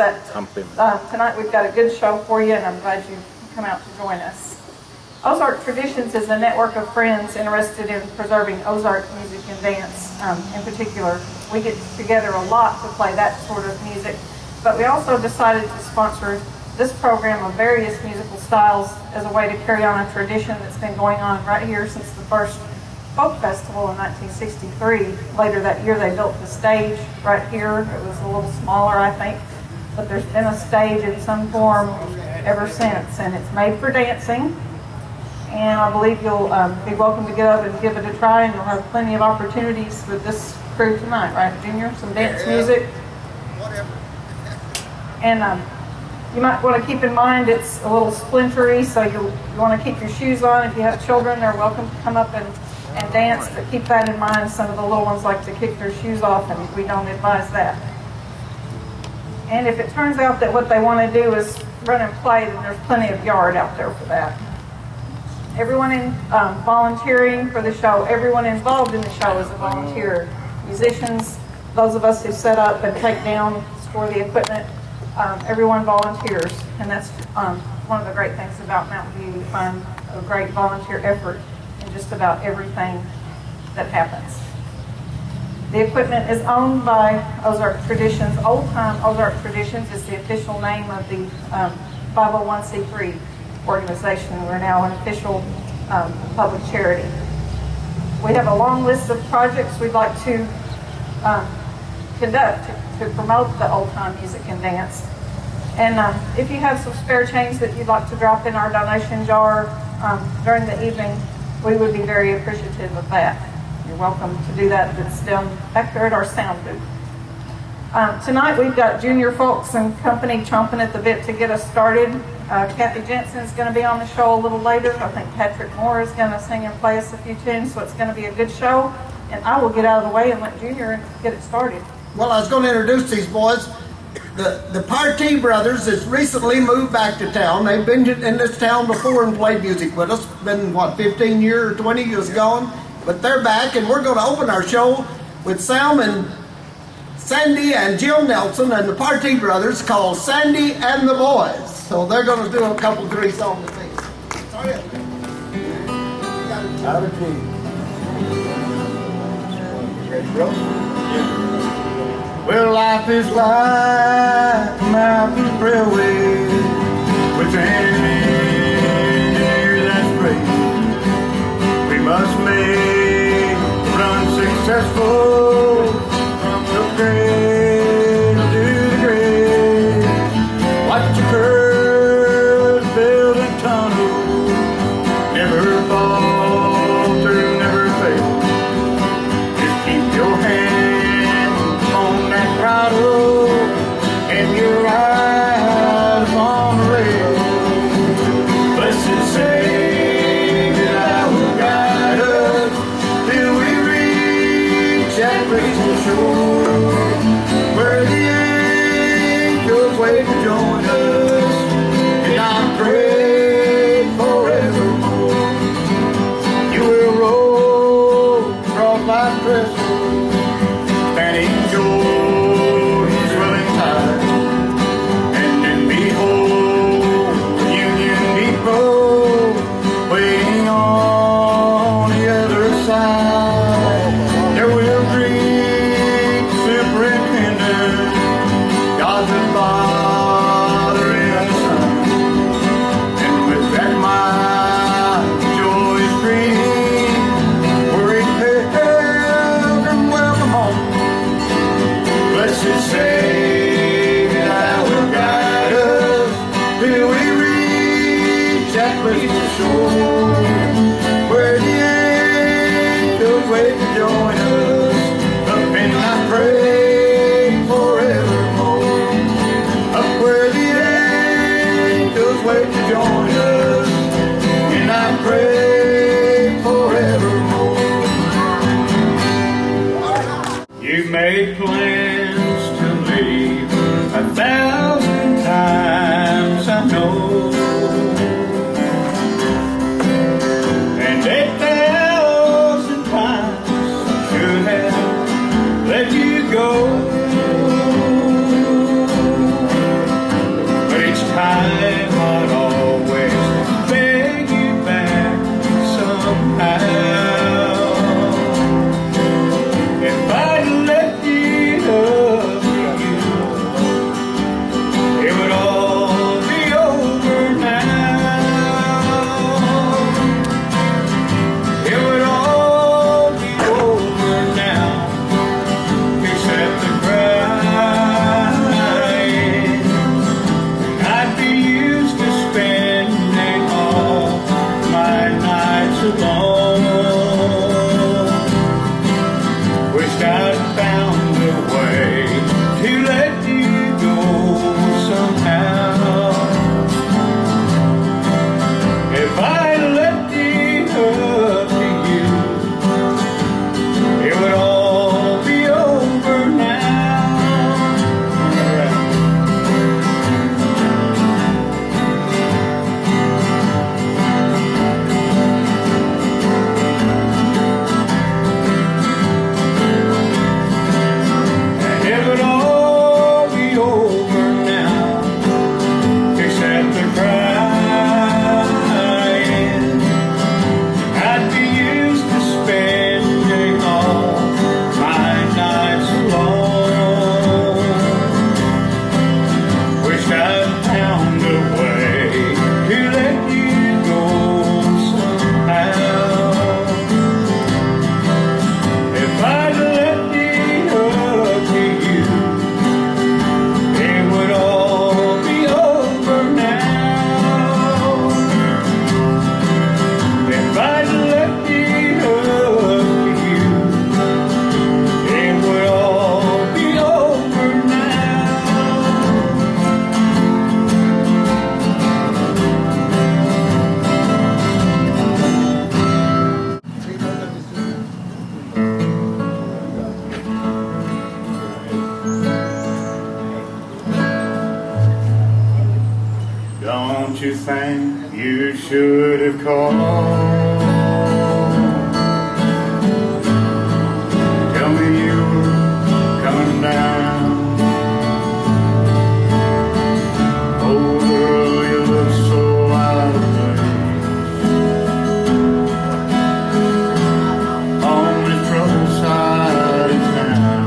But tonight we've got a good show for you, and I'm glad you come out to join us. Ozark Traditions is a network of friends interested in preserving Ozark music and dance. In particular, we get together a lot to play that sort of music, but we also decided to sponsor this program of various musical styles as a way to carry on a tradition that's been going on right here since the first folk festival in 1963. Later that year they built the stage right here. It was a little smaller, I think, but there's been a stage in some form ever since, and it's made for dancing. And I believe you'll be welcome to get up and give it a try, and you'll have plenty of opportunities with this crew tonight, right, Junior? Some dance music. Whatever. And you might want to keep in mind it's a little splintery, so you want to keep your shoes on. If you have children, they're welcome to come up and dance, but keep that in mind. Some of the little ones like to kick their shoes off, and we don't advise that. And if it turns out that what they want to do is run and play, then there's plenty of yard out there for that. Everyone in volunteering for the show, everyone involved in the show is a volunteer. Musicians, those of us who set up and take down, store the equipment, everyone volunteers. And that's one of the great things about Mountain View. We find a great volunteer effort in just about everything that happens. The equipment is owned by Ozark Traditions. Old Time Ozark Traditions is the official name of the 501c3 organization. We're now an official public charity. We have a long list of projects we'd like to conduct to promote the old time music and dance. And if you have some spare change that you'd like to drop in our donation jar during the evening, we would be very appreciative of that. You're welcome to do that. It's down back there at our sound booth. Tonight we've got Junior Folks and Company chomping at the bit to get us started. Kathy Jensen is going to be on the show a little later. I think Patrick Moore is going to sing and play us a few tunes, so it's going to be a good show. And I will get out of the way and let Junior get it started. Well, I was going to introduce these boys. The Partee Brothers has recently moved back to town. They've been in this town before and played music with us. Been, what, 15 years or 20 years gone? But they're back, and we're going to open our show with Sam and Sandy and Jill Nelson and the Partee Brothers, called Sandy and the Boys. So they're going to do a couple, 3 songs to sing. Sorry. Out of key. Well, life is like a mountain railway with an engineer that's great. We must make the run successful from the cradle to the grave. Watch your curves, build a tunnel, never falter, never fail. Just keep your hand on that throttle and your eyes on the rail. Blessed Savior, thou wilt guide us till we reach that blazing shore, where the angels wait to join us, and I pray forevermore. You will roll across life's trestle, spanning Jordan's swelling tide, and then behold the Union Depot waiting on the other side. There will greet the superintendent, God's advice. Don't you think you should have called? Tell me you were coming down. Oh girl, you look so out of place on the troubled side of town.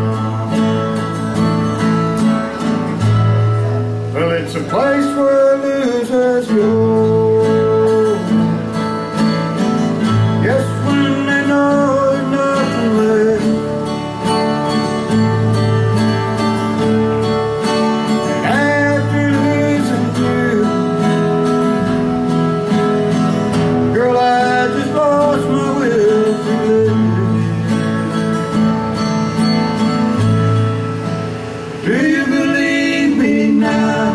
Well, it's a place where losers go. Yes, when they know there's nothing left. And after losing you, girl, I just lost my will to live. Do you believe me now?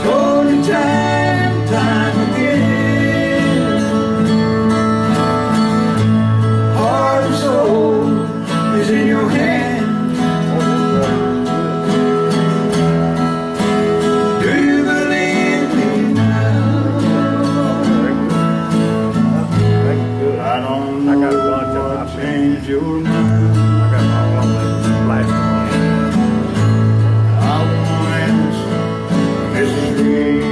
Told you time and time again, heart and soul is in your hand. Do you believe me now? I don't know what changed your mind. I won't answer, Mrs. Reed.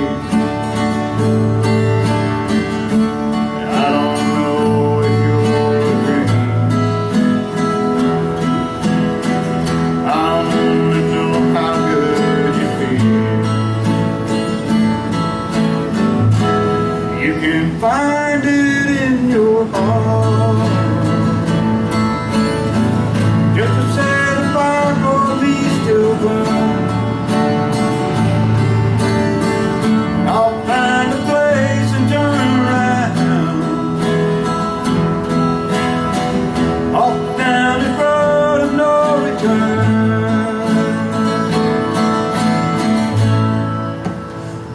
I don't know if you're agreeing. I only know how good you feel. You can find it in your heart. Just to set a fire for me still burn. I'll find a place and turn around. Off down this road of no return.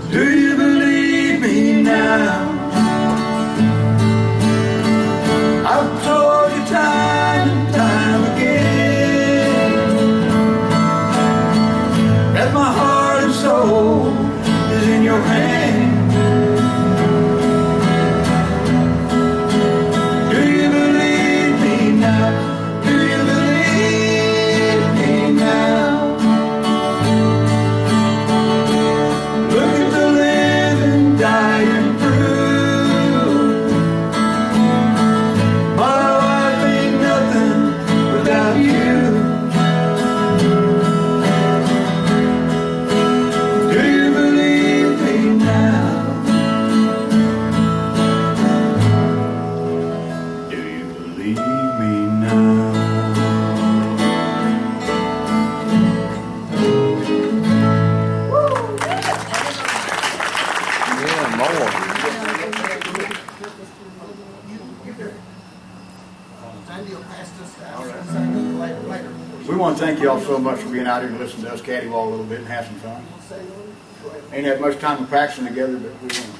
Do you believe me now? I've told you time and time again that my heart and soul is in your hand. Do you believe me now? Do you believe me now? Look at the living dying through. My life ain't nothing without you. Do you believe me now? Do you believe me now? Sandy will pass this down. Later. We want to thank you all so much for being out here and listening to us cattywall a little bit and have some fun. Ain't had much time of practicing together, but we want.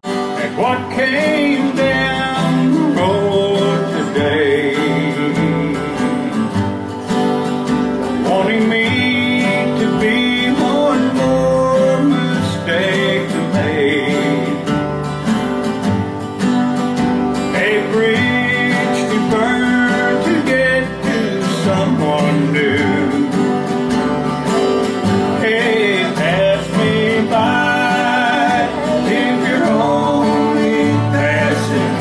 And what came down the road today, wanting me to be one more mistake to make, a bridge to burn to get to someone new. Hey, pass me by if you're only passing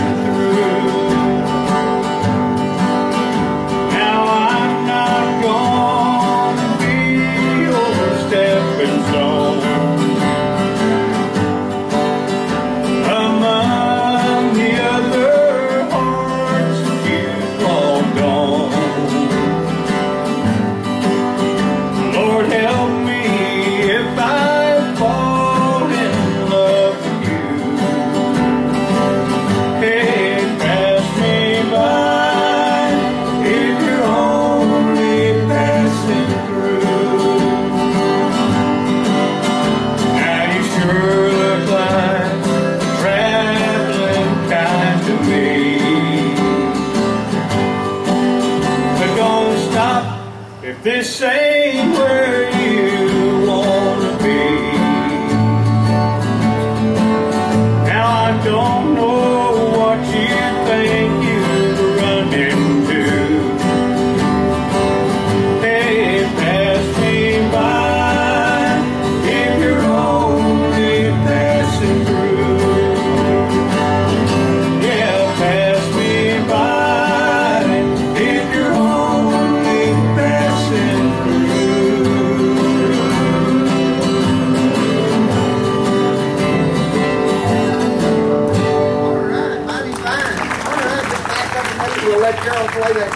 This ain't where you wanna be. Now I don't know what you think you've run into. Hey, pass me by if you're only passing through. Yeah, pass me by if you're only passing through. All right, mighty fine. All right, just back up and maybe we'll let Carol play that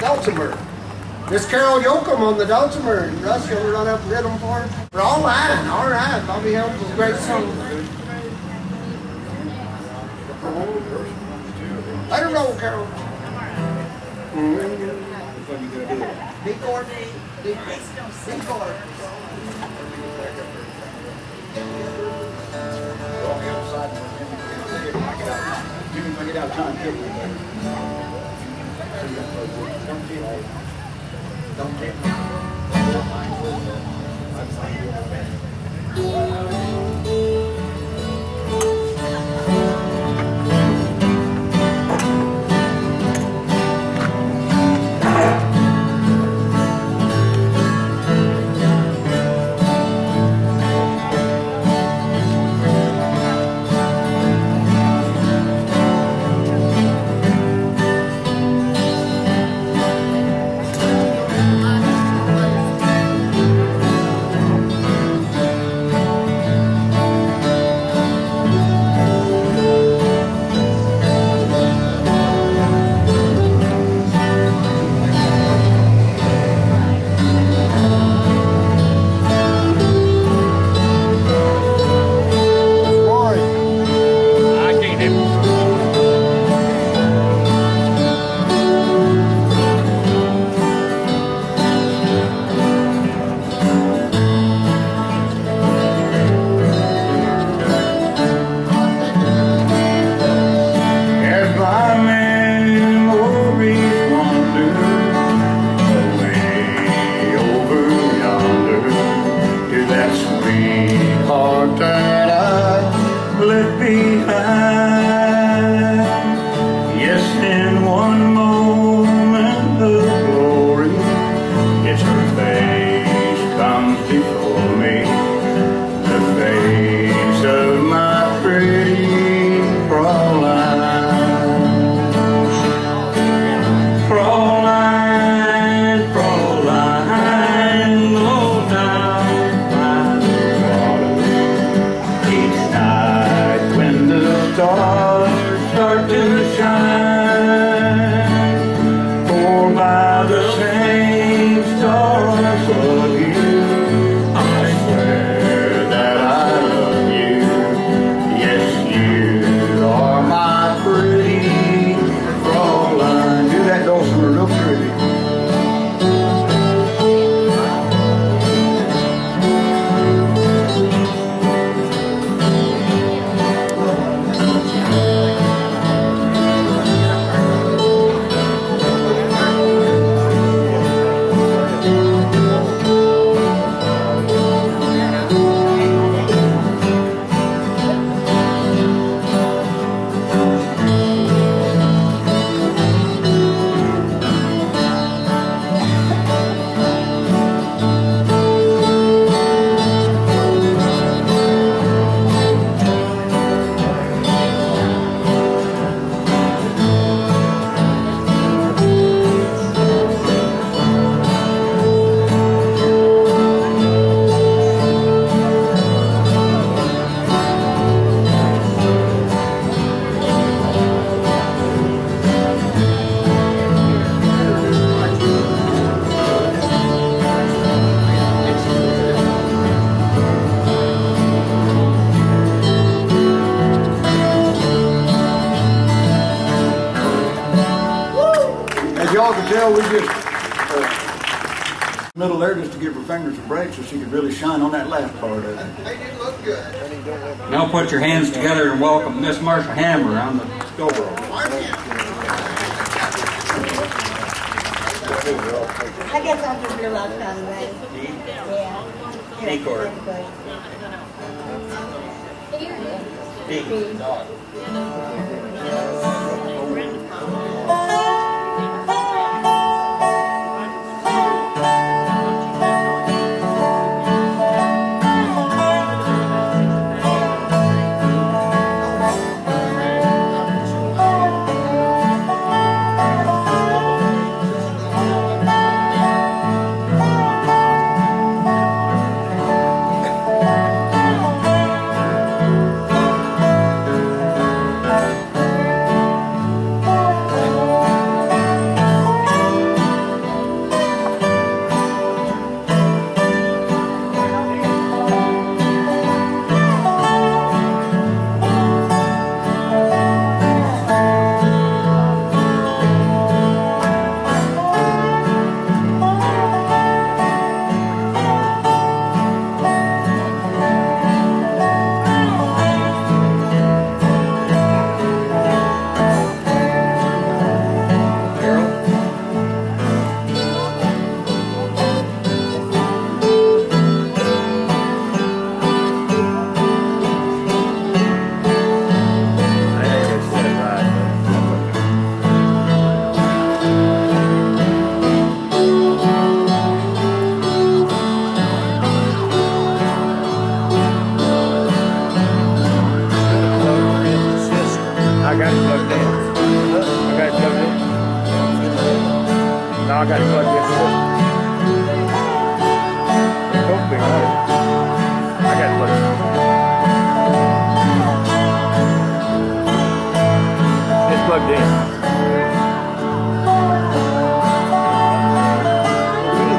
dulcimer. Miss Carol Yoakum on the dulcimer, and Russ, you'll run up and hit them for her. We're all right, all right. Bobby Helms is a great song. Let her roll, Carol. D chord. D chord. On the other side, you can get out of time quickly. Don't feel like don't get y'all can tell, we just middle there just to give her fingers a break so she could really shine on that last part of it. made it look good. Now put your hands together and welcome Miss Marsha Hammer on the dobro. I guess I'll give you a lot of time, right? Yeah. D chord. D. I got it plugged in. I got it plugged in. Now I got it plugged in. Don't be hard. I got it plugged in. It's plugged in.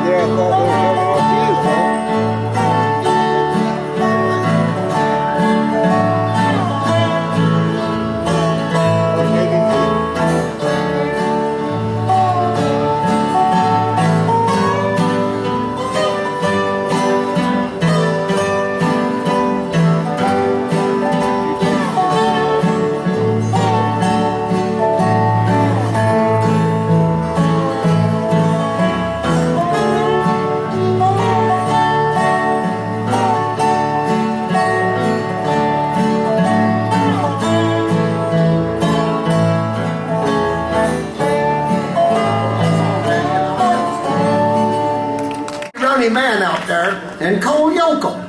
There, I thought they were coming off the use, huh? Man out there, and Cole Yokel.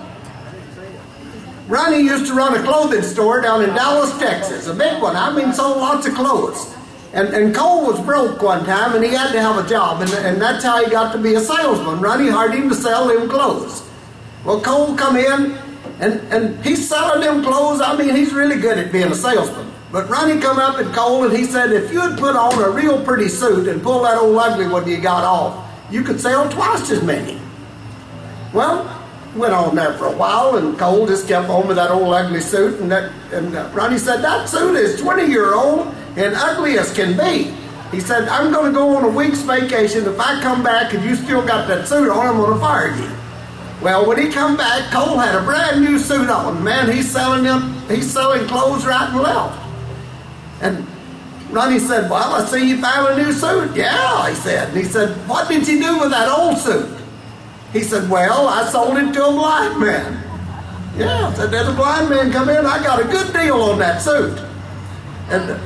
Ronnie used to run a clothing store down in Dallas, Texas, a big one. I mean, sold lots of clothes. And Cole was broke one time, and he had to have a job, and that's how he got to be a salesman. Ronnie hired him to sell them clothes. Well, Cole come in, and he's selling them clothes. I mean, he's really good at being a salesman. But Ronnie come up at Cole, and he said, if you'd put on a real pretty suit and pull that old ugly one you got off, you could sell twice as many. Well, went on there for a while, and Cole just kept on with that old ugly suit, and Ronnie said, that suit is 20-year-old and ugly as can be. He said, I'm going to go on a week's vacation. If I come back and you still got that suit on, I'm going to fire you. Well, when he come back, Cole had a brand new suit on. Man, he's selling clothes right and left. And Ronnie said, well, I see you found a new suit. Yeah, he said. And he said, what did you do with that old suit? He said, well, I sold it to a blind man. Yeah, I said, there's a blind man come in, I got a good deal on that suit. And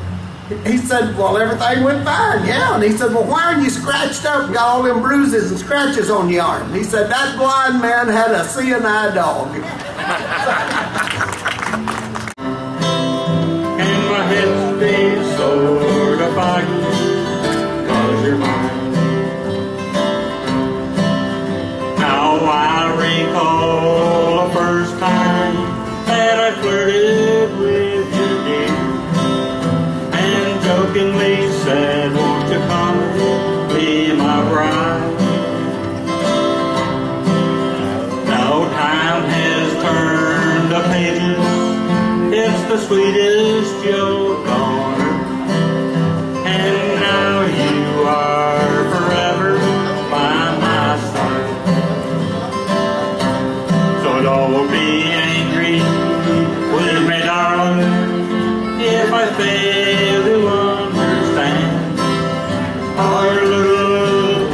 he said, well, everything went fine, yeah. And he said, well, why are you scratched up and got all them bruises and scratches on your arm? He said, that blind man had a seeing eye dog. And my head stays sort of foggy, 'cause you're mine. I recall the first time that I flirted with you, dear, and jokingly said, won't you come be my bride? Now time has turned the pages, it's the sweetest joke on earth, and now you are forever by my side. Don't be angry with me, darling, if I fail to understand our little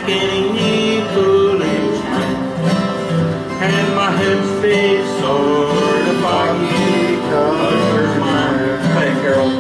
like any foolish man, and my head stays sort of foggy 'cause you're mine. Hey, Carol.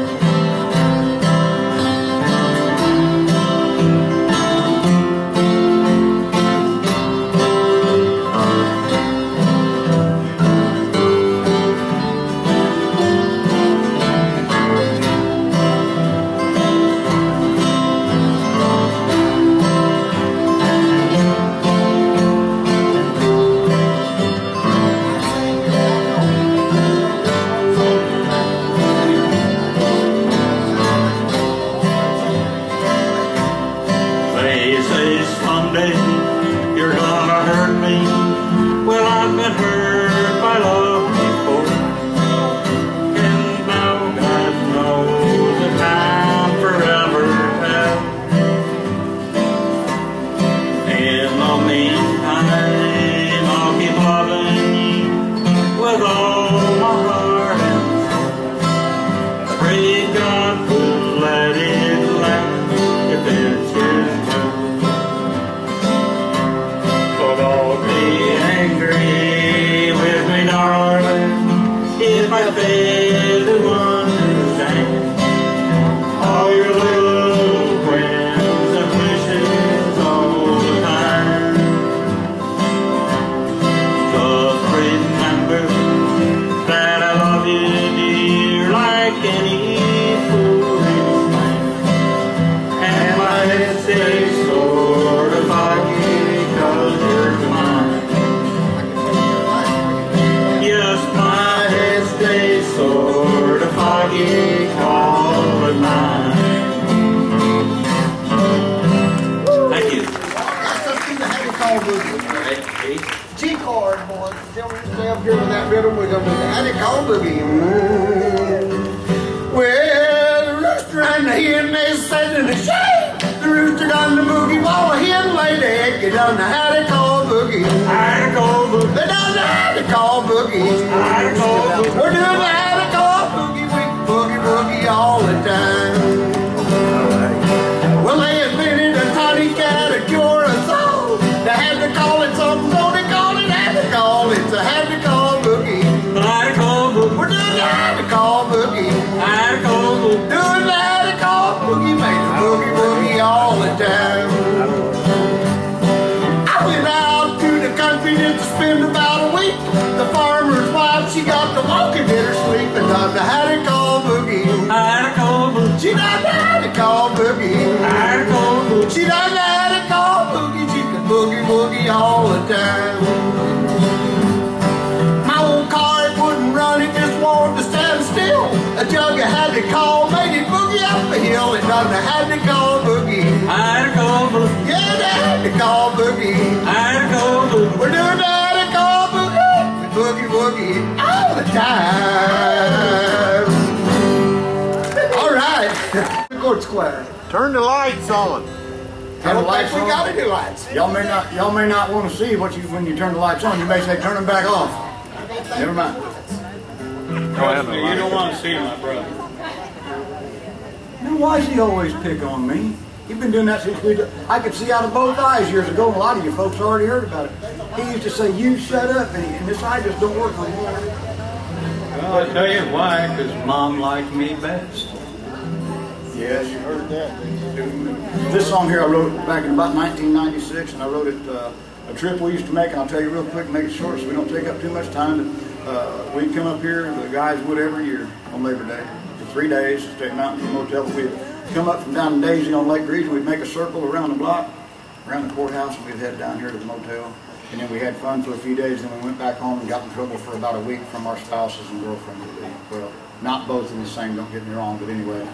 They say someday you're gonna hurt me. Well, I've been hurt by love before, and now God knows that I'm forever held. In the meantime, I'll keep loving you with all my heart and soul. Pray God will let it last if it's His. So don't be angry with me, darling, if I fail to understand all your little whims and wishes all the time. Just remember that I love you, dear, like any foolish man, and my head stays sort of foggy 'cause you're mine. Yes, my head stays sort of foggy 'cause you're mine. Thank you. Let's do the Hattie Call Boogie. G-chord, boys. Stay up here with that rhythm. We're going to do the Hattie Call Boogie. Well, the rooster and the hen, they said in the shade. The rooster done the boogie while the hen laid the egg. They done the Hattie Call Boogie. I go boogie. They done the Hattie Call Boogie. I go boogie. We're doing the Hattie Call Boogie. We boogie boogie all the time. Well, they invented a tiny cat to cure us all. They had to call it something, so they called it Hattie Call. It's a Hattie Call Boogie. I go boogie. We're doing the Hattie Call Boogie. I go boogie. Doing the Hattie Call Boogie, made the boogie boogie all the time. I went out to the country just to spend about a week. The farmer's wife, she got the walking bittersweet and done the Hattie Call Boogie. I go boogie. She done the Hattie Call Boogie. I go boogie. She done the Hattie Call Boogie. She could boogie boogie all the time. My old car it wouldn't run, it just wanted to stand still. A jug of Hattie Call made it boogie up the hill. It done the Hattie Call Boogie. I go boogie. Yeah, the Hattie Call Boogie. I go boogie. We're doing the Hattie Call Boogie. Boogie boogie all the time. All right. Court Square. Turn the lights on. I don't think we got any lights. Y'all may not want to see what you when you turn the lights on. You may say turn them back off. Never mind. Trust me, you don't want to see my brother. Now, why does he always pick on me? He's been doing that since I could see out of both eyes years ago, and a lot of you folks already heard about it. He used to say, "You shut up," and this eye just don't work no more. Well, I'll tell you why, because Mom liked me best. Yes, you heard that. This song here I wrote back in about 1996, and I wrote it a trip we used to make, and I'll tell you real quick, make it short so we don't take up too much time. We'd come up here, the guys would every year on Labor Day for 3 days, stay at Mountain View Motel. We'd come up from down in Daisy on Lake Breeze, we'd make a circle around the block, around the courthouse, and we'd head down here to the motel. And then we had fun for a few days, then we went back home and got in trouble for about a week from our spouses and girlfriends. Well, not both in the same, don't get me wrong, but anyway,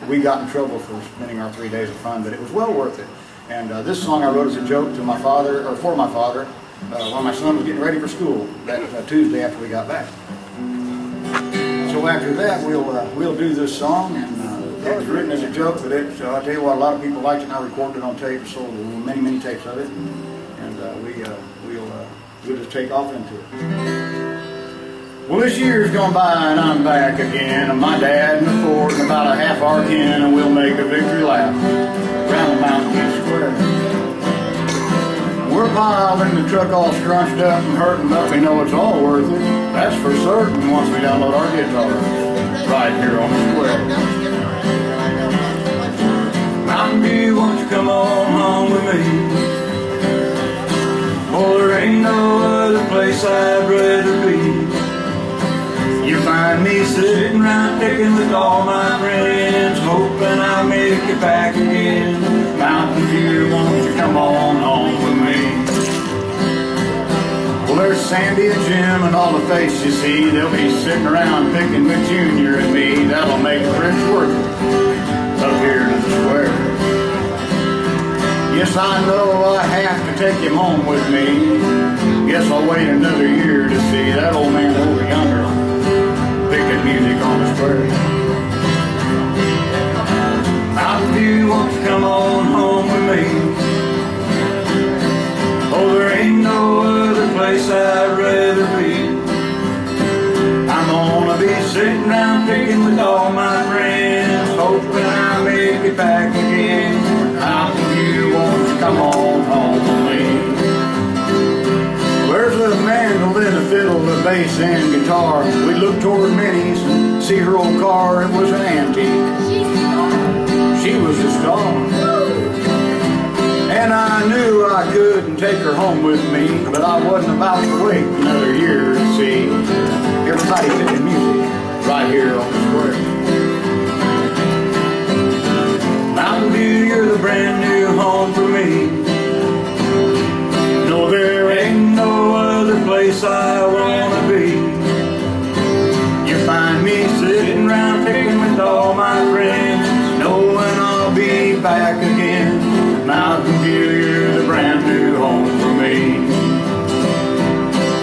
we got in trouble for spending our 3 days of fun, but it was well worth it. And this song I wrote as a joke to my father, or for my father, while my son was getting ready for school that Tuesday after we got back. So after that, we'll do this song, and it was written as a joke, but I'll tell you what, a lot of people liked it, and I recorded it on tape, sold many, many tapes of it, and we'll just take off into it. Well, this year's gone by and I'm back again, and my dad and the Ford and about a half hour kin, and we'll make a victory lap around the Mountain View Square. piled in the truck all scrunched up and hurting, but we know it's all worth it. That's for certain once we download our guitar right here on the square. Mountain View, won't you come on home with me? Oh, there ain't no other place I'd rather be. You find me sitting around picking with all my friends, hoping I'll make it back again. Mountain View, won't you come on home with me? Well, there's Sandy and Jim and all the faces you see. They'll be sitting around picking with Junior and me. That'll make the trips worth it up here to the square. Yes, I know I have to take him home with me. Guess I'll wait another year to see that old man over yonder picking music on the square. Mountain View, won't you come on home with me? Oh, there ain't no other place I'd rather be. I'm gonna be sitting around picking with all my friends, hoping I'll make it back again. Mountain View, won't you come on home with me? There's a mandolin, a fiddle, a bass and guitar. We looked toward Minnie's and see her old car. It was an antique. She was a star. And I knew I couldn't take her home with me, but I wasn't about to wait another year to see everybody picking music right here on the square. Mountain View, you're the brand new home for me. No, there ain't no other place I wanna be. You find me sitting around picking with all my friends, knowing I'll be back again. Mountain View, you're the brand new home for me.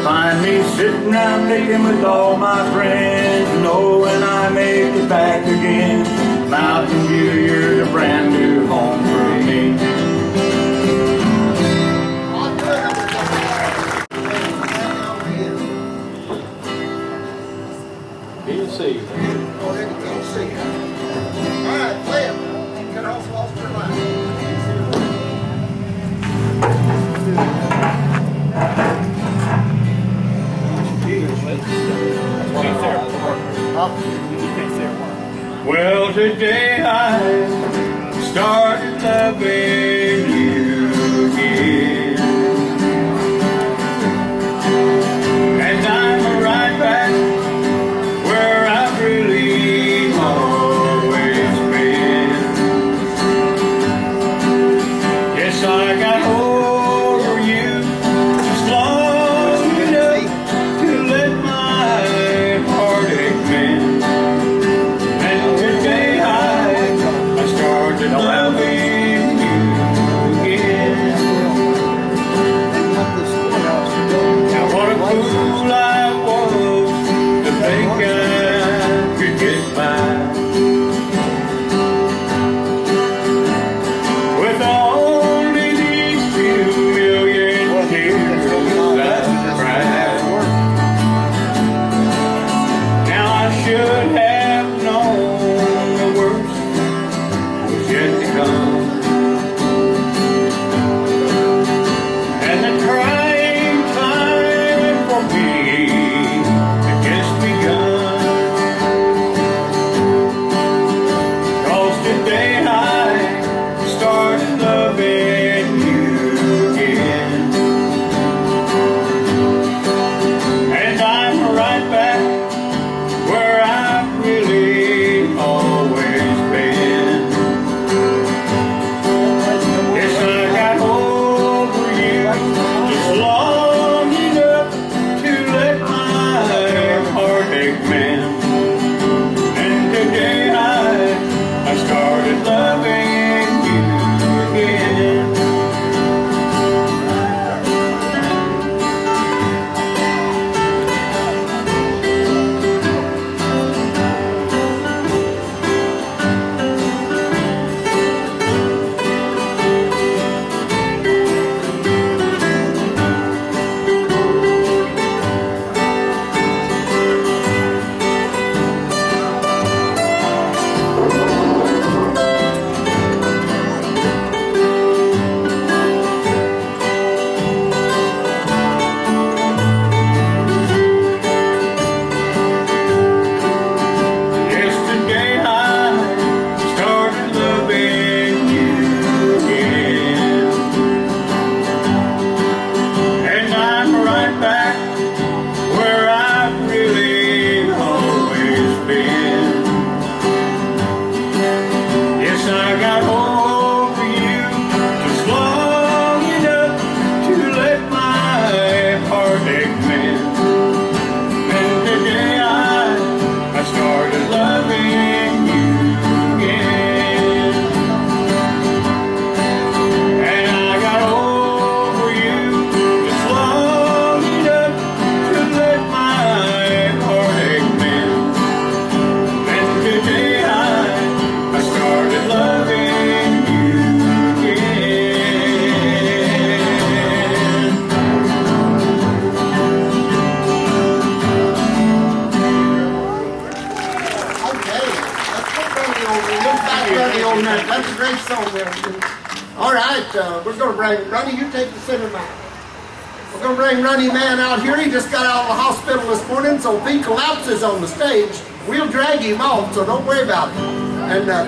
Find me sitting around picking with all my friends, knowing I make it back again. Mountain View, you're the brand new home for me. BC. Oh, there you go. See. All right, play it. Cut off Foster Line. Well, today I started loving you again, and I'm right back where I've really always been. Yes, I got over you just long enough to let my heartache mend. And today I started loving you All right, we're going to bring Ronnie. You take the center mic. We're going to bring Ronnie Man out here. He just got out of the hospital this morning, so if he collapses on the stage, we'll drag him off, so don't worry about it. And that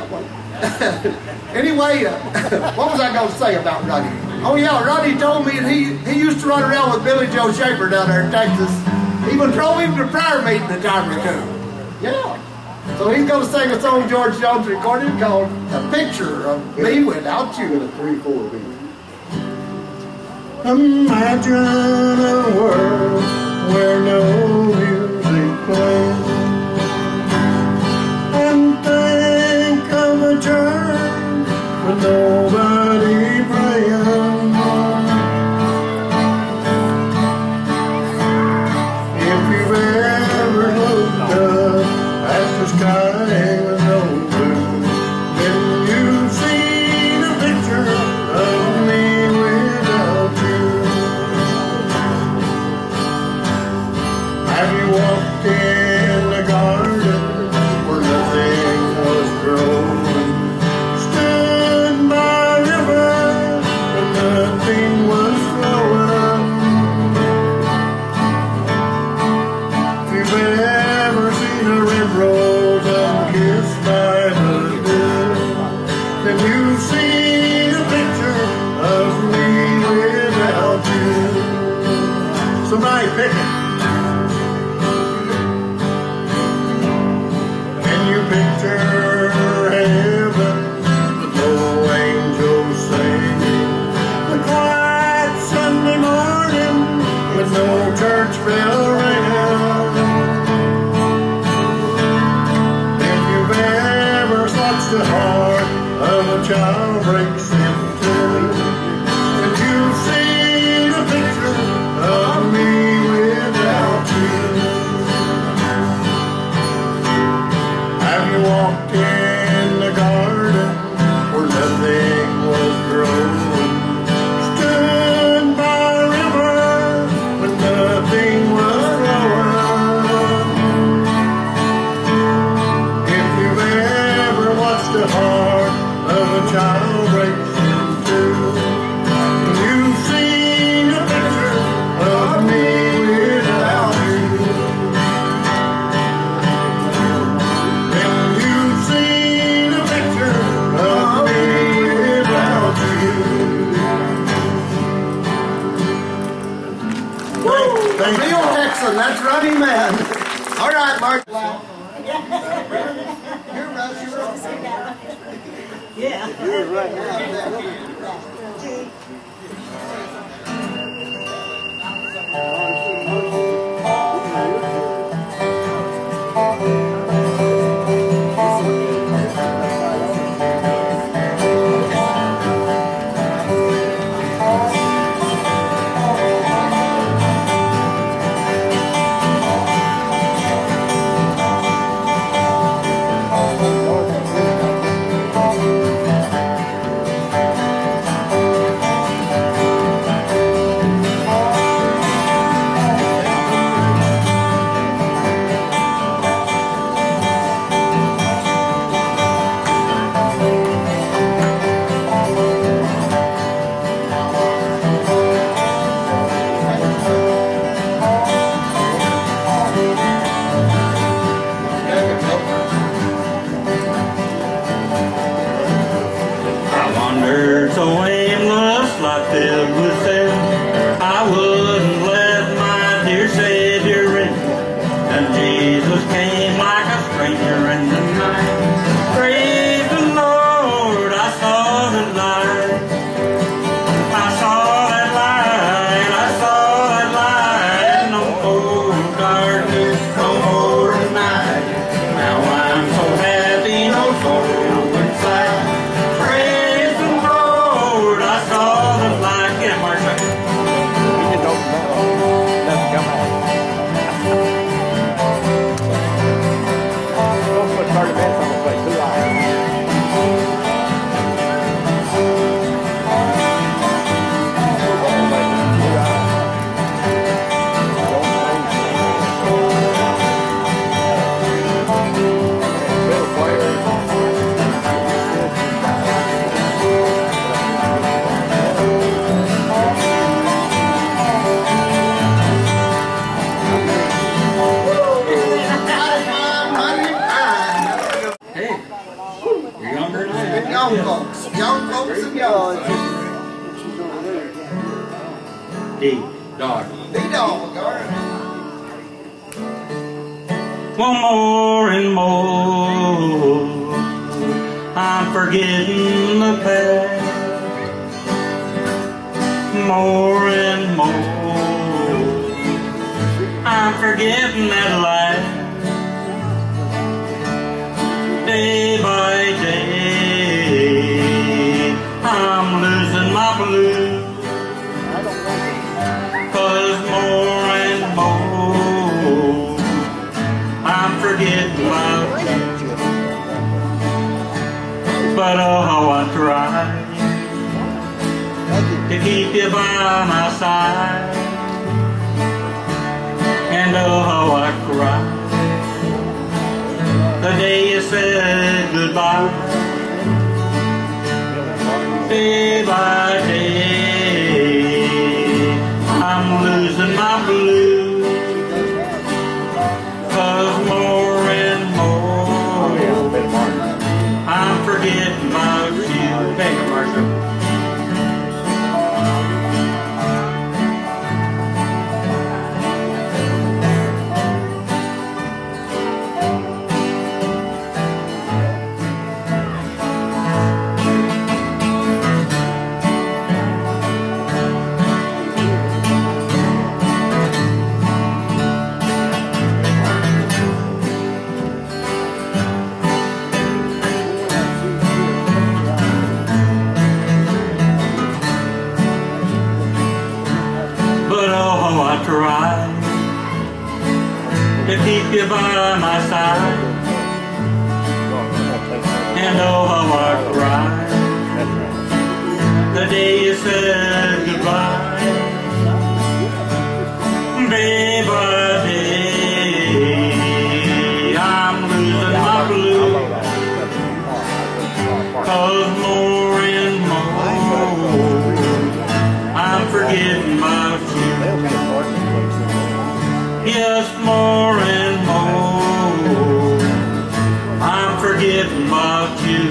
one. Anyway, what was I going to say about Ronnie? Oh yeah, Ronnie told me that he used to run around with Billy Joe Shaver down there in Texas. Even drove him to prayer meeting a time or two. Yeah. So he's going to sing a song George Jones recorded called "A Picture of Me Without You." A 3/4 beat. Imagine a world where no music plays, and think of a church with nobody praying. If you've ever looked up at the sky with no blue, then you've seen a picture of me without you. Have you walked in the garden where nothing was growing? Stood by a river where nothing was flowing? If you've ever seen a red rose unkissed by the dew, then you've seen a picture of me without you. Somebody pick it. Can you picture heaven with no angels singing? The quiet Sunday morning with no church bell ringing? If you've ever watched the heart of a child breaks in two, then you've seen a picture of me without you. Have you walked in the garden where nothing was growing? Stood by a river when nothing was flowing? If you've ever watched the heart of a child breaks in two, you've seen a picture of me without you. Then you've seen a picture of me without you. Thank you. Real Texan, that's Ronnie Man. All right, Mark. Here, Russ, you're up. Yeah. You're right now. You're younger than I am. Young folks and young folks. She's over there. D. Dog. D-Dog, all right. Well, more and more, I'm forgetting the past. More and more, I'm forgetting that life. Day by day, I'm losing my blues. 'Cause more and more, I'm forgetting about you. But oh, how I try to keep you by my side. And oh, how I cry the day you said goodbye. Day by day, I'm losing my blues. 'Cause more and more, I'm forgetting about you. Thank you, Marshall. Try to keep you by my side. And oh, how I cried the day you said goodbye. Day by day, I'm losing my blues. 'Cause more and more, I'm forgetting about you. Yes, more and more, I'm forgetting about you.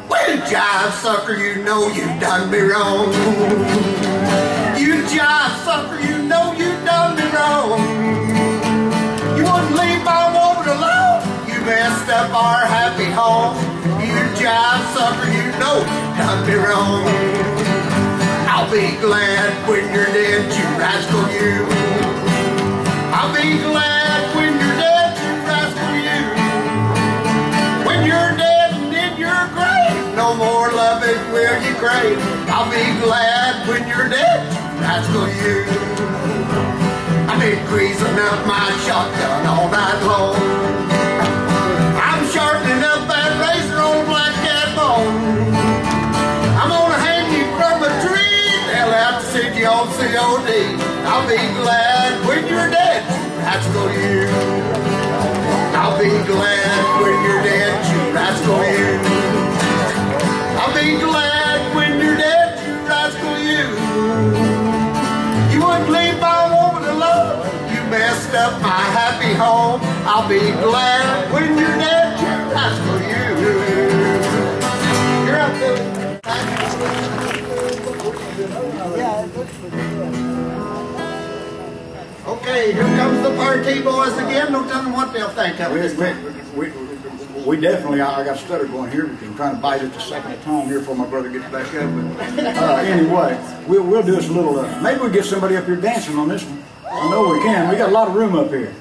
Well, jive sucker, you know you done me wrong. You jive sucker, you know you done me wrong. You wouldn't leave my woman alone. You messed up our happy home. You jive sucker, you know you done me wrong. I'll be glad when you're dead, you rascal you. I'll be glad when you're dead, you rascal you. When you're dead and in your grave, no more loving will you crave. I'll be glad when you're dead, you rascal you. I've been greasing up my shotgun all night long. I'm sharpening up that razor on a black cat bone. I'm gonna hang you from a tree. They'll have to send you on COD. I'll be glad when you're dead, you rascal you. I'll be glad when you're dead, you rascal you. I'll be glad when you're dead, you rascal you. You wouldn't leave my woman alone. You messed up my happy home. I'll be glad when you're dead, you rascal you. You're up there. Okay, here comes the party boys again. Don't tell them what they'll think of it. We definitely, I got a stutter going here because I'm trying to bite it the second time here before my brother gets back up. But anyway, we'll do us a little, maybe we'll get somebody up here dancing on this one. I know we can. We got a lot of room up here.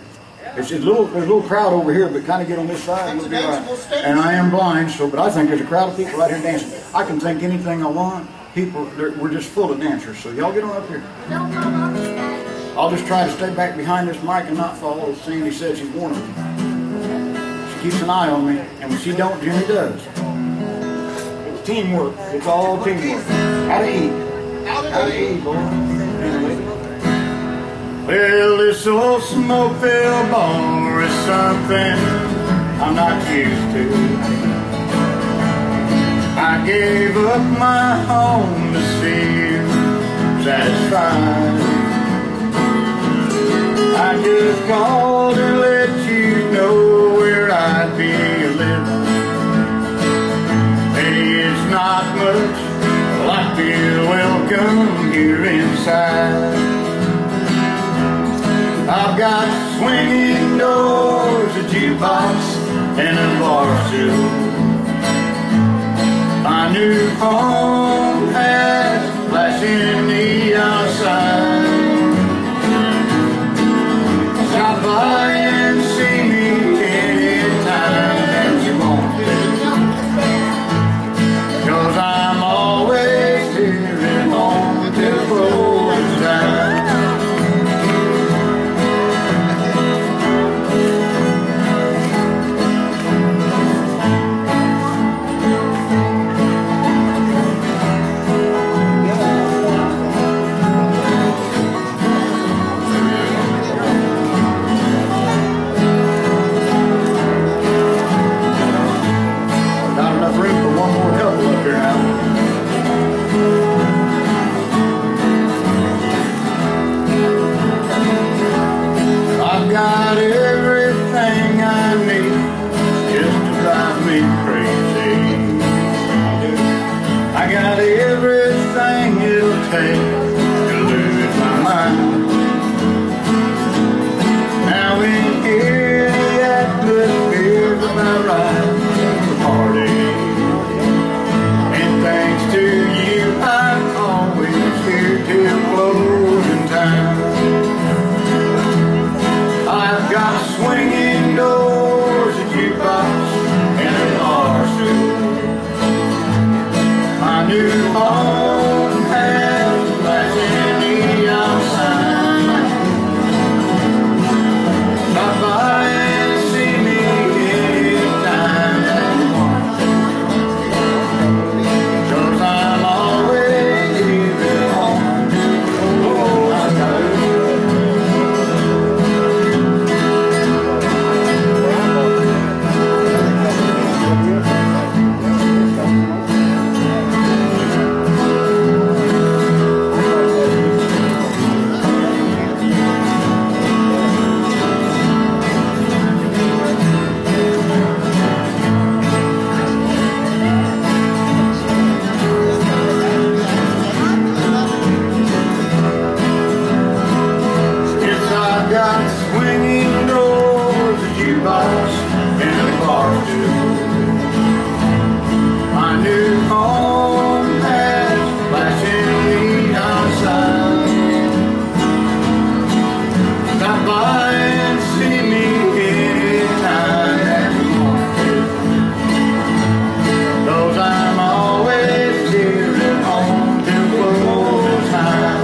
There's a little crowd over here, but kind of get on this side and we'll be all right. And I am blind, so but I think there's a crowd of people right here dancing. I can think anything I want. People, we're just full of dancers, so y'all get on up here. I'll just try to stay back behind this mic and not fall, as Sandy said she's warning me. She keeps an eye on me, and when she don't, Jimmy does. It's teamwork. It's all teamwork. How to eat. How to eat, boy. Well, this old smoke-filled bar is something I'm not used to. I gave up my home to see you satisfied. called to let you know where I'd be living. Hey, it's not much, well, I feel welcome here inside. I've got swinging doors, a jukebox, and a bar stool. My new home has flashing neon signs. Stop by and see me anytime that you want to, 'cause I'm always here at home till close time. I've got everything I need just to drive me crazy. I got everything it'll take to lose my mind. Now in here the atmosphere's about right for party. And thanks to you I'm always here till closing time. I've got swinging doors, a jukebox, and a bar stool. My new home has flashing neon signs. Stop by and see me anytime that you want, 'cause I'm always here at home. Oh, I got it. I've got swinging doors, a jukebox, and a bar stool. My new home has flashing neon signs. Stop by and see me anytime that you want to, 'cause I'm always here at home till close time.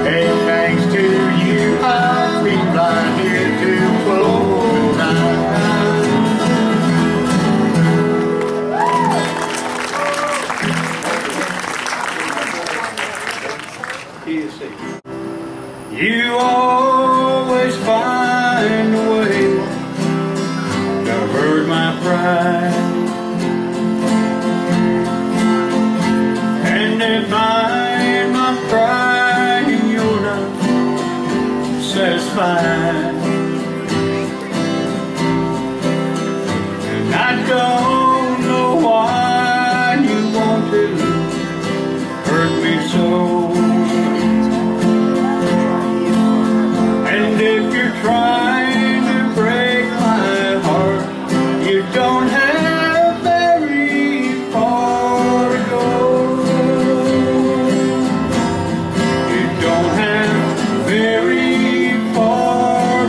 Hey, thanks to you, I'll be right here till closing time. You always find a way to hurt my pride, and if I'm not crying, you're not satisfied. And I don't know why you want to hurt me so. And if you're trying to break my heart, you don't have very far to go. You don't have very far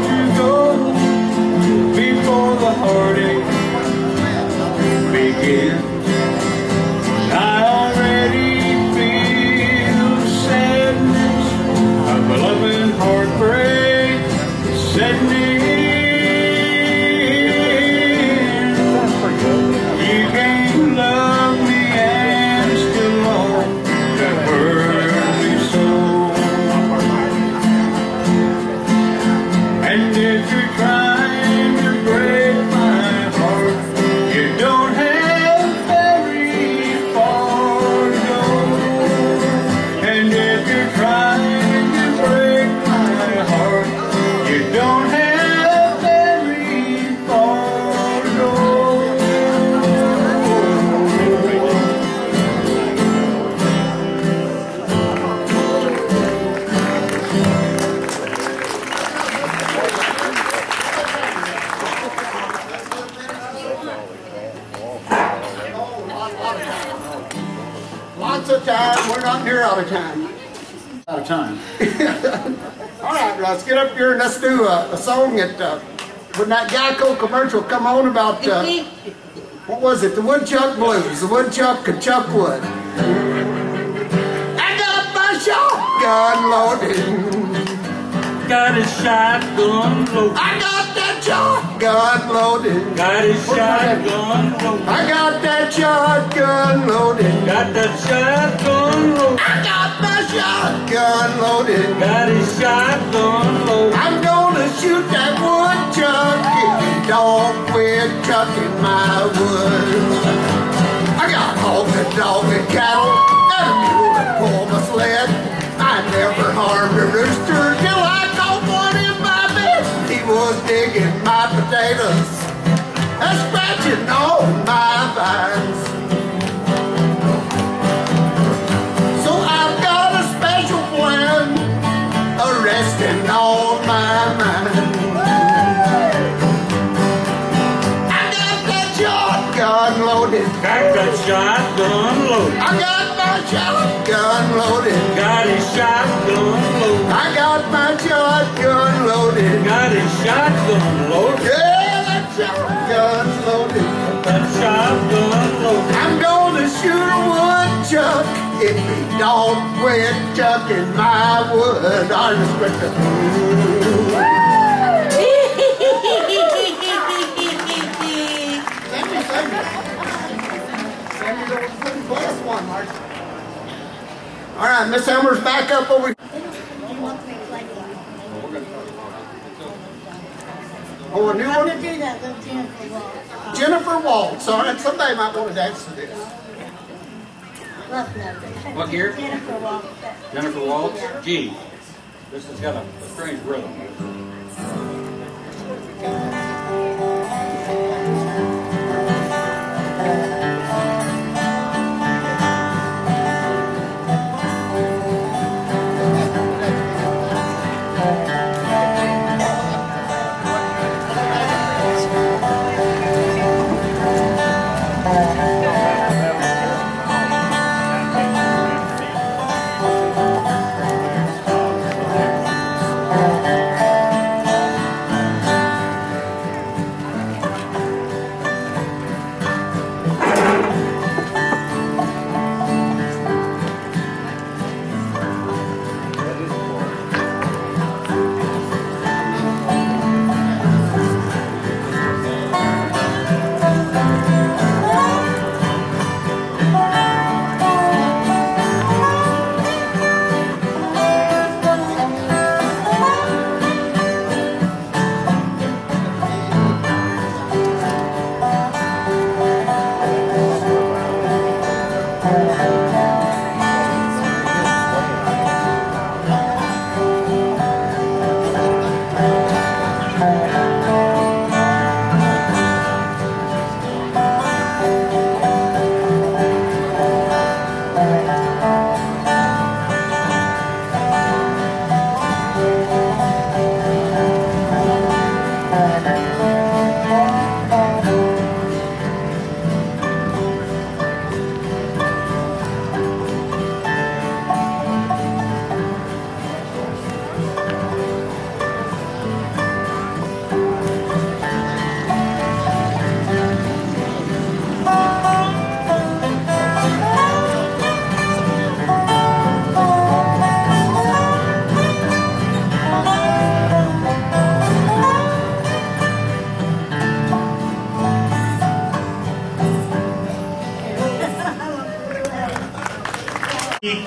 out of time? Out of time. All right, let's get up here and let's do a song that when that Geico commercial come on about what was it? The Woodchuck Blues. The woodchuck could chuck wood. I got my shotgun loaded. Got his shotgun loaded. I got that shotgun loaded. Got his shotgun loaded. I got that shotgun loaded. Got that shotgun loaded. I got my shotgun loaded. Got his shotgun loaded. I'm gonna shoot that woodchuck if you don't quit chucking my wood. I got hogs and dogs and cattle and a mule to pull my sled. I never harmed a rooster till I caught one in my bed. He was digging my potatoes and scratching all my vines. So I've got a special plan, arresting all my mind. I got that shotgun loaded. Got that shotgun loaded. I got my shotgun loaded. Got his shotgun loaded. I got my shotgun loaded. Got his shotgun loaded. Yeah, that shotgun's loaded. That shotgun loaded. I'm gonna shoot a woodchuck if he don't quit chucking my wood. I'm All right, Miss Elmer's back up over. Oh, a new I'm one? gonna do that little Jennifer Waltz. Jennifer Waltz. All right, somebody might want to dance to this. Love numbers. What year? Jennifer Waltz. Jennifer Waltz, G. This has got a strange rhythm.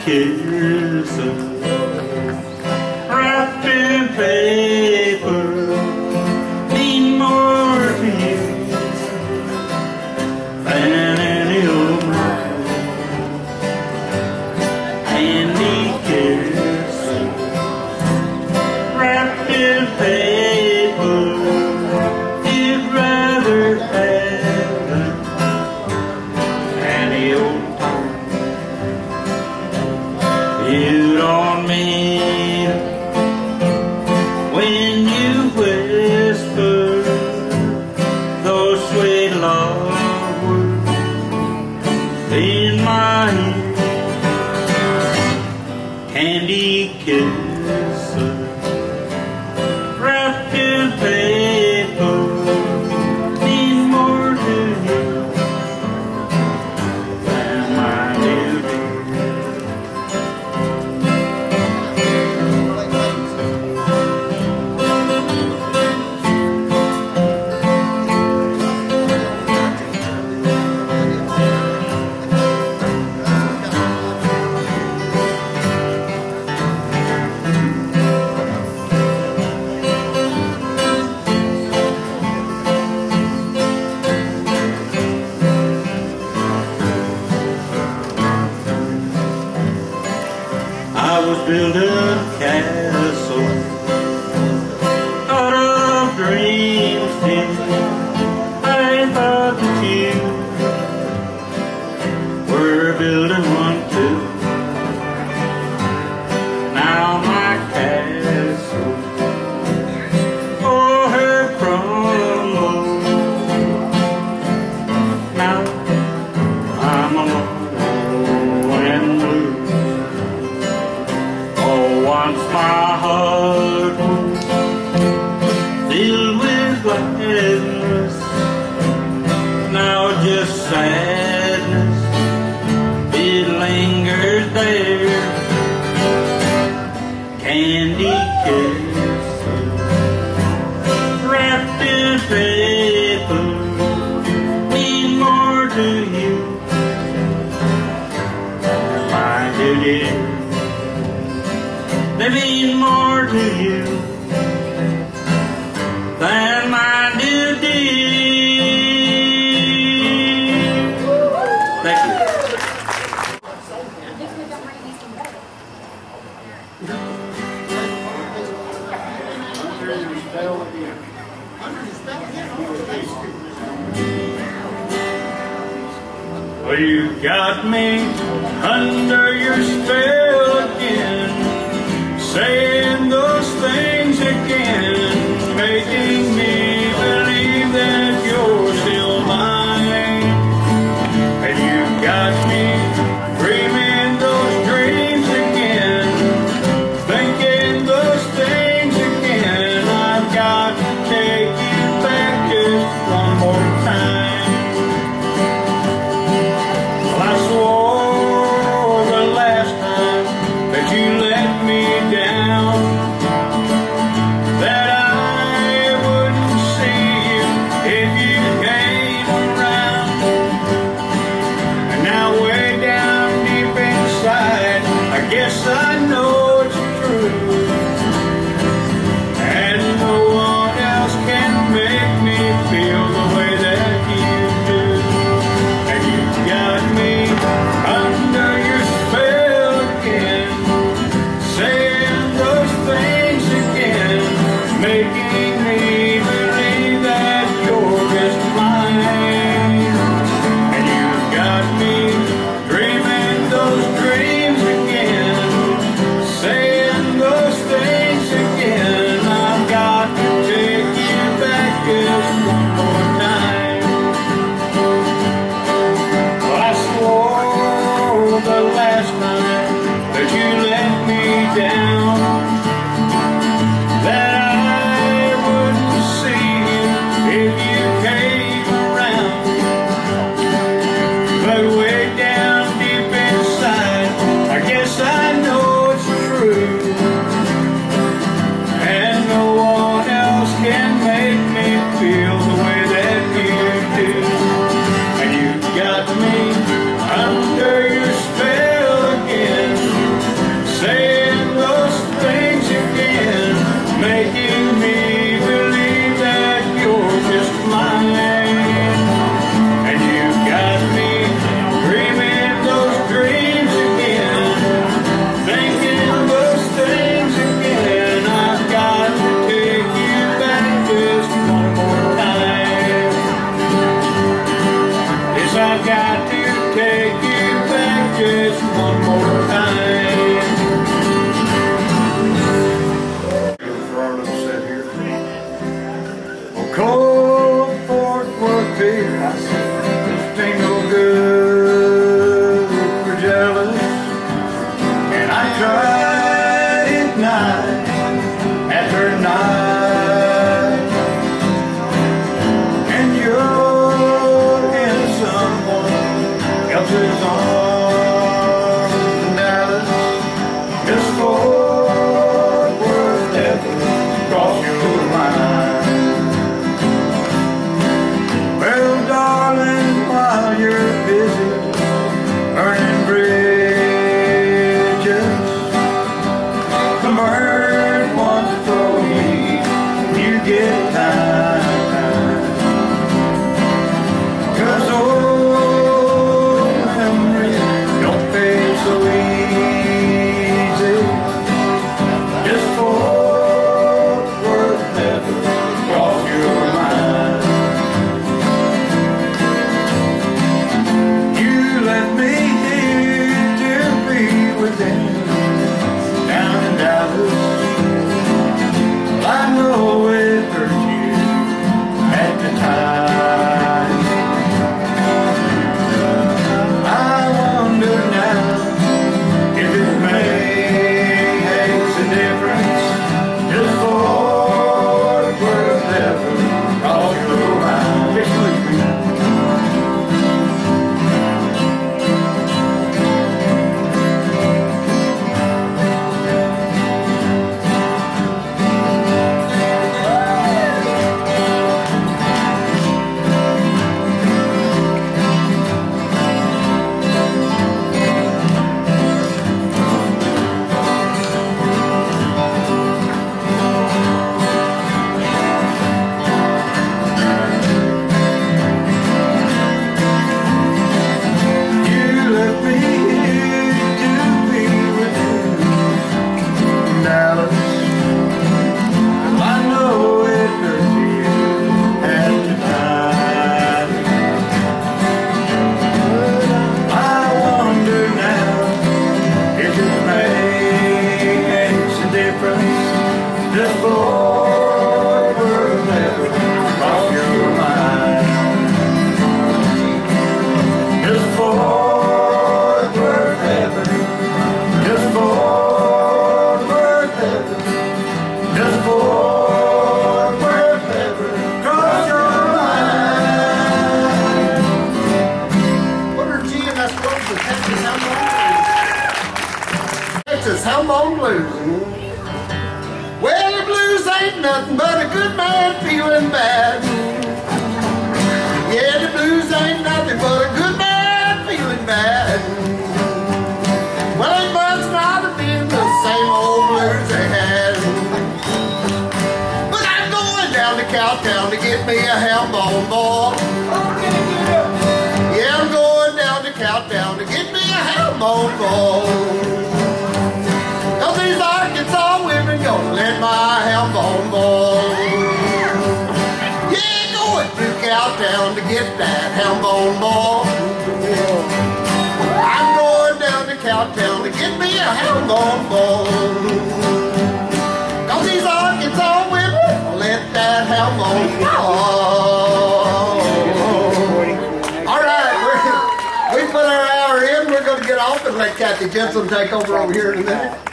Kiss wrapped in paper, mean more to you than any old man. Candy kiss wrapped in paper, you'd rather have than any old time. wrapped in paper, mean more to you than my duty. I was building a castle out of dreams, dear. I thought that you were building one too. Now my castle, oh, her crumbled. Now I'm alone and blue. Once my heart was filled with gladness, now just sadness, it lingers there. Candy kisses wrapped in paper mean more to you than mine did you. They mean more to you than my duty. Thank you. Well, you got me under your spell again, saying those things again, making me believe that you're still mine. And you got me dreaming those dreams again, thinking those things again. I've got to take you back just one more time. Well, I swore the last time that you let me down, that I wouldn't see you if you came around. And now way down deep inside, I guess I know it's true, and no one else can make me feel the way that you do. And you got me under your spell again, saying those things again, making me believe that you're just mine. And you got me dreaming those dreams again, saying those things again. I've got to take you back just one more time. Well, I swore the last time that you let me down, that I wouldn't see you if you came around. But way down deep inside, I guess I know it's true, and no one else can make me feel the way that you do. And you got me under your spell again, saying those things again, making me believe that you're just mine. And you got me dreaming those dreams again, thinking those things again. I've got to take you back just one more time. Yes, I've got to take you back just one more time. Florida said here, well, cold Fort Worth beer, just ain't no good for jealous. And I tried it now, Just Fort Worth never cross your mind. Just Fort Worth never. Just Fort Worth never. Just Fort Worth never cross your mind. What are G and S Blues? The Texas Hellbone Blues. Texas Hellbone Blues. Well, the blues ain't nothing but a good man feeling bad. Yeah, the blues ain't nothing but a good man feeling bad. Well, they must not have been the same old blues they had. But I'm going down to Cowtown to get me a Hellbone ball. Yeah, I'm going down to Cowtown to get me a Hellbone ball. Cause these Arkansas women gonna let my Hellbone ball. Yeah, going to Cowtown to get that Hellbone ball. I'm going down to Cowtown to get me a Hellbone ball. Cause these Arkansas women will let that Hellbone ball. Alright, we put our hour in. We're going to get off and let Kathy Jensen take over here in a minute.